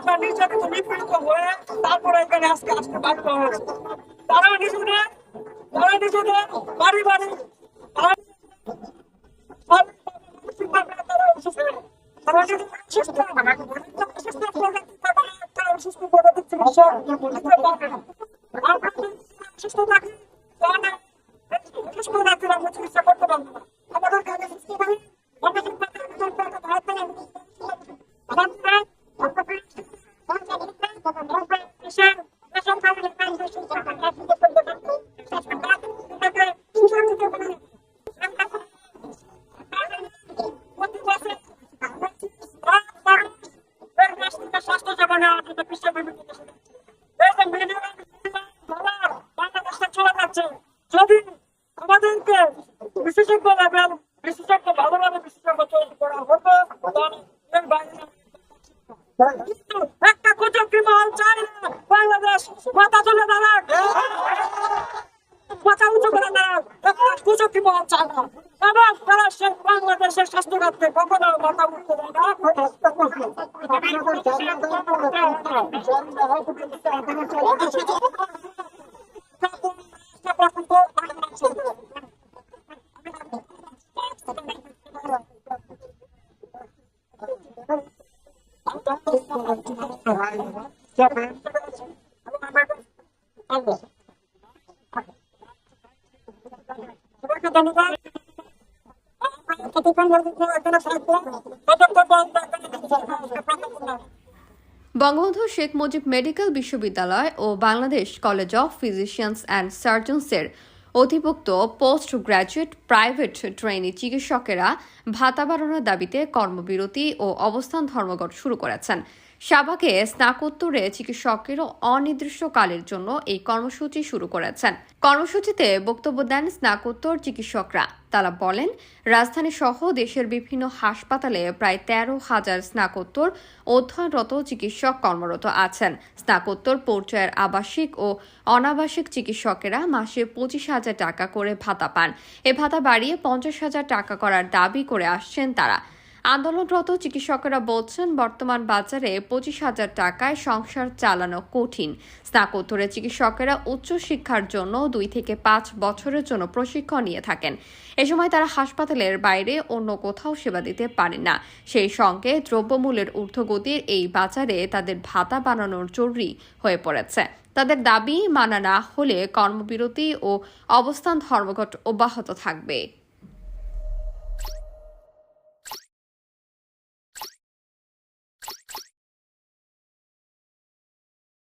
আমরা নির্যাতিত নিপীড়িত হয়ে তারপরে এখানে আজকে আসতে বাধ্য হয়েছে। তারা নিজেদের বাড়ি বাড়ি সুস্থ থাকি আমরা চিকিৎসা করতে পারবো না। আমাদের কাছে সুস্থ থাকি স্বাস্থ্য সেবা নেওয়ার জন্য বিশ্বের বিভিন্ন দেশে বাংলাদেশে চলে যাচ্ছে। যদি আমাদেরকে বিশেষজ্ঞ লেভেল বিশেষজ্ঞ ভালোভাবে বিশেষজ্ঞ তৈরি করা হতো তাহলে এর বাইরে কিন্তু একটা কুচক্রি মহল চাই না বাংলাদেশ মাথা তুলে দাঁড়াক, মাথা উঁচু করে দাঁড়াক। একটা কুচক্রি মহল চাই না এবং তারা সে বাংলাদেশের স্বাস্থ্য খাতে কখনো মাথা উঠতে দেয় না। ধন্যবাদ। বঙ্গবন্ধু শেখ মুজিব মেডিকেল বিশ্ববিদ্যালয় ও Bangladesh college of physicians and সার্জনসের অধিভুক্ত পোস্ট গ্র্যাজুয়েট প্রাইভেট ট্রেনি চিকিৎসকেরা ভাতা বাড়ানোর দাবিতে কর্মবিরতি ও অবস্থান ধর্মঘট শুরু করেছেন। শাহবাগে স্নাতকোত্তরে চিকিৎসকেরও অনির্দিষ্টকালের জন্য এই কর্মসূচি শুরু করেছেন। কর্মসূচিতে বক্তব্য দেন স্নাতকোত্তর চিকিৎসকরা। তারা বলেন, রাজধানী সহ দেশের বিভিন্ন হাসপাতালে প্রায় 13,000 স্নাতকোত্তর অধ্যয়নরত চিকিৎসক কর্মরত আছেন। স্নাতকোত্তর পর্যায়ের আবাসিক ও অনাবাসিক চিকিৎসকেরা মাসে 25,000 টাকা করে ভাতা পান। এ ভাতা বাড়িয়ে 50,000 টাকা করার দাবি করে আসছেন তারা। আন্দোলনরত চিকিৎসকেরা বলছেন, বর্তমান বাজারে 25,000 টাকায় সংসার চালানো কঠিন। স্নাতকোত্তরের চিকিৎসকেরা উচ্চশিক্ষার জন্য 2 থেকে 5 বছরের জন্য প্রশিক্ষণ নিয়ে থাকেন। এ সময় তারা হাসপাতালের বাইরে অন্য কোথাও সেবা দিতে পারেন না। সেই সঙ্গে দ্রব্যমূল্যের ঊর্ধ্বগতির এই বাজারে তাদের ভাতা বাড়ানোর জরুরি হয়ে পড়েছে। তাদের দাবি মানা না হলে কর্মবিরতি ও অবস্থান ধর্মঘট অব্যাহত থাকবে।